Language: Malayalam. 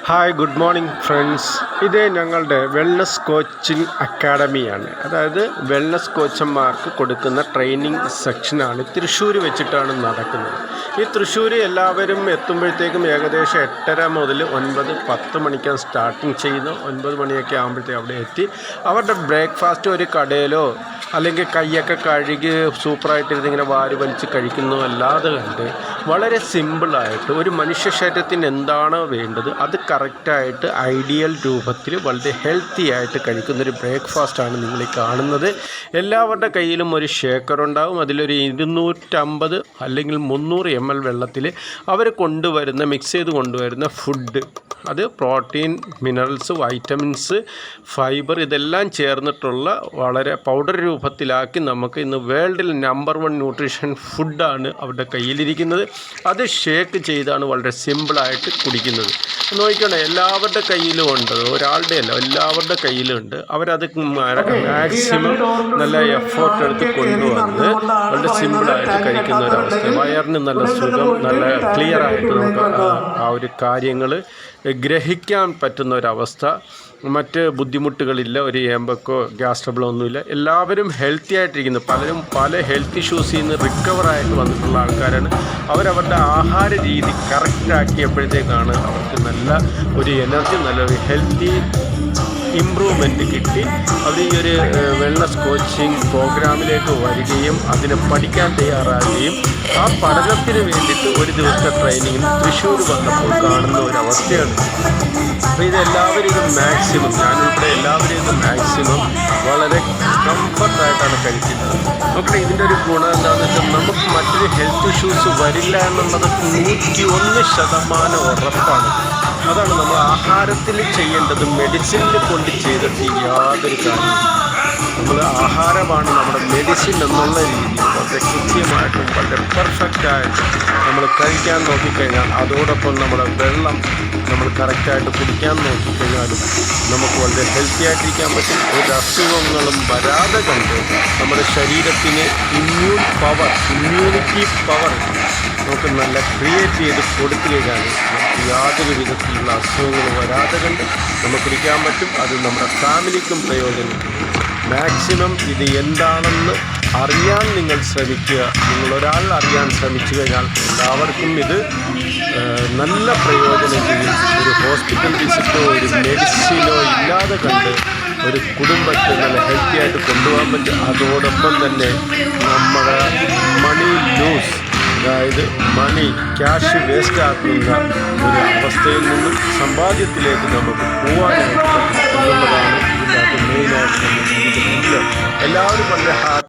Hi, good morning friends. ഇത് ഞങ്ങളുടെ വെൽനസ് കോച്ചിങ് അക്കാഡമിയാണ്. അതായത് വെൽനസ് കോച്ചന്മാർക്ക് കൊടുക്കുന്ന ട്രെയിനിങ് സെക്ഷനാണ്. തൃശ്ശൂർ വെച്ചിട്ടാണ് നടക്കുന്നത്. ഈ തൃശ്ശൂർ എല്ലാവരും എത്തുമ്പോഴത്തേക്കും ഏകദേശം 8:30 മുതൽ 9-10 മണിക്കാണ് സ്റ്റാർട്ടിങ് ചെയ്യുന്നത്. 9 മണിയൊക്കെ ആകുമ്പോഴത്തേക്കും അവിടെ എത്തി അവരുടെ ബ്രേക്ക്ഫാസ്റ്റ് ഒരു കടയിലോ അല്ലെങ്കിൽ കൈയൊക്കെ കഴുകി സൂപ്പറായിട്ട് ഇങ്ങനെ വാരി വലിച്ച് കഴിക്കുന്നു അല്ലാതെ കണ്ട് വളരെ സിമ്പിളായിട്ട് ഒരു മനുഷ്യ ശരീരത്തിന് എന്താണോ വേണ്ടത് അത് കറക്റ്റായിട്ട് ഐഡിയൽ രൂപത്തിൽ വളരെ ഹെൽത്തി ആയിട്ട് കഴിക്കുന്നൊരു ബ്രേക്ക്ഫാസ്റ്റാണ് നിങ്ങൾ ഈ കാണുന്നത്. എല്ലാവരുടെ കയ്യിലും ഒരു ഷേക്കർ ഉണ്ടാവും. അതിലൊരു 250 അല്ലെങ്കിൽ 300 ml വെള്ളത്തിൽ അവർ മിക്സ് ചെയ്ത് കൊണ്ടുവരുന്ന ഫുഡ്, അത് പ്രോട്ടീൻ, മിനറൽസ്, വൈറ്റമിൻസ്, ഫൈബർ ഇതെല്ലാം ചേർന്നിട്ടുള്ള വളരെ പൗഡർ രൂപത്തിലാക്കി നമുക്ക് ഇന്ന് വേൾഡിൽ നമ്പർ 1 ന്യൂട്രീഷൻ ഫുഡാണ് അവരുടെ കയ്യിലിരിക്കുന്നത്. അത് ഷേക്ക് ചെയ്താണ് വളരെ സിമ്പിളായിട്ട് കുടിക്കുന്നത്. നോക്കണം, എല്ലാവരുടെ കയ്യിലും ഉണ്ട്, ഒരാളുടെ അല്ല, എല്ലാവരുടെ കയ്യിലും ഉണ്ട്. അവരത് മാക്സിമം നല്ല എഫേർട്ട് എടുത്ത് കൊണ്ടുവന്ന് വളരെ സിമ്പിളായിട്ട് കഴിക്കുന്ന ഒരവസ്ഥ. വയറിന് നല്ല സുഖം, നല്ല ക്ലിയറായിട്ട് നമുക്ക് ആ ഒരു കാര്യങ്ങൾ ഗ്രഹിക്കാൻ പറ്റുന്ന ഒരവസ്ഥ. മറ്റ് ബുദ്ധിമുട്ടുകളില്ല, ഒരു ഏമ്പക്കോ ഗ്യാസ് ട്രബിളോ ഒന്നുമില്ല. എല്ലാവരും ഹെൽത്തി ആയിട്ടിരിക്കുന്നു. പലരും പല ഹെൽത്ത് ഇഷ്യൂസിൽ നിന്ന് റിക്കവറായിട്ട് വന്നിട്ടുള്ള ആൾക്കാരാണ്. അവരവരുടെ ആഹാര രീതി കറക്റ്റാക്കിയപ്പോഴത്തേക്കാണ് അവർക്ക് നല്ല ഒരു എനർജി, നല്ലൊരു ഹെൽത്തി ഇമ്പ്രൂവ്മെൻറ്റ് കിട്ടി. അവർ ഈ ഒരു വെൽനസ് കോച്ചിങ് പ്രോഗ്രാമിലേക്ക് വരികയും അതിനെ പഠിക്കാൻ തയ്യാറാകുകയും ആ പഠനത്തിന് വേണ്ടിയിട്ട് ഒരു ദിവസത്തെ ട്രെയിനിങ്ങിന് തൃശ്ശൂർ വന്നപ്പോൾ കാണുന്ന ഒരവസ്ഥയാണ്. അപ്പോൾ ഇതെല്ലാവരും ഇത് മാക്സിമം, ഞാനിവിടെ എല്ലാവരും ഇത് മാക്സിമം വളരെ കംഫർട്ടായിട്ടാണ് കഴിക്കുന്നത്. നോക്കട്ടെ, ഇതിൻ്റെ ഒരു ഗുണം എന്താണെന്ന് വെച്ചാൽ നമുക്ക് മറ്റൊരു ഹെൽത്ത് ഇഷ്യൂസ് വരില്ല എന്നുള്ളത് 101% ഉറപ്പാണ്. അതാണ് നമ്മൾ ആഹാരത്തിൽ ചെയ്യേണ്ടത്. മെഡിസിനിൽ കൊണ്ട് ചെയ്തിട്ട് യാതൊരു കാര്യം. നമ്മൾ ആഹാരമാണ് നമ്മുടെ മെഡിസിൻ എന്നുള്ള രീതിയിൽ വളരെ കൃത്യമായിട്ടും വളരെ പെർഫെക്റ്റായിട്ട് നമ്മൾ കഴിക്കാൻ നോക്കിക്കഴിഞ്ഞാൽ, അതോടൊപ്പം നമ്മുടെ വെള്ളം നമ്മൾ കറക്റ്റായിട്ട് കുടിക്കാൻ നോക്കിക്കഴിഞ്ഞാലും നമുക്ക് വളരെ ഹെൽത്തി ആയിട്ടിരിക്കാൻ പറ്റും. ഒരു അസുഖങ്ങളും വരാതെ കണ്ട് നമ്മുടെ ശരീരത്തിന് ഇമ്മ്യൂണിറ്റി പവർ നമുക്ക് നല്ല ക്രിയേറ്റ് ചെയ്ത് കൊടുത്തു കഴിഞ്ഞാൽ യാതൊരു വിധത്തിലുള്ള അസുഖങ്ങൾ വരാതെ കണ്ട് നമുക്കിരിക്കാൻ പറ്റും. അത് നമ്മുടെ ഫാമിലിക്കും പ്രയോജനം. മാക്സിമം ഇത് എന്താണെന്ന് അറിയാൻ നിങ്ങൾ ശ്രമിക്കുക. നിങ്ങളൊരാൾ അറിയാൻ ശ്രമിച്ചു കഴിഞ്ഞാൽ എല്ലാവർക്കും ഇത് നല്ല പ്രയോജനം ചെയ്യും. ഒരു ഹോസ്പിറ്റൽ വിസിറ്റോ ഒരു മെഡിസിനോ ഇല്ലാതെ കണ്ട് ഒരു കുടുംബത്തെ നല്ല ഹെൽത്തി ആയിട്ട് കൊണ്ടുപോകാൻ പറ്റും. അതോടൊപ്പം തന്നെ നമ്മുടെ മണി ലൂസ്, അതായത് ക്യാഷ് വേസ്റ്റ് ആക്കുന്ന ഒരു അവസ്ഥയിൽ നിന്നും സമ്പാദ്യത്തിലേക്ക് നമുക്ക് പോകാനായിട്ട് എന്നുള്ളതാണ് ഇതിനകത്ത് മെയിനായിട്ട് നമ്മൾ എല്ലാവരും വളരെ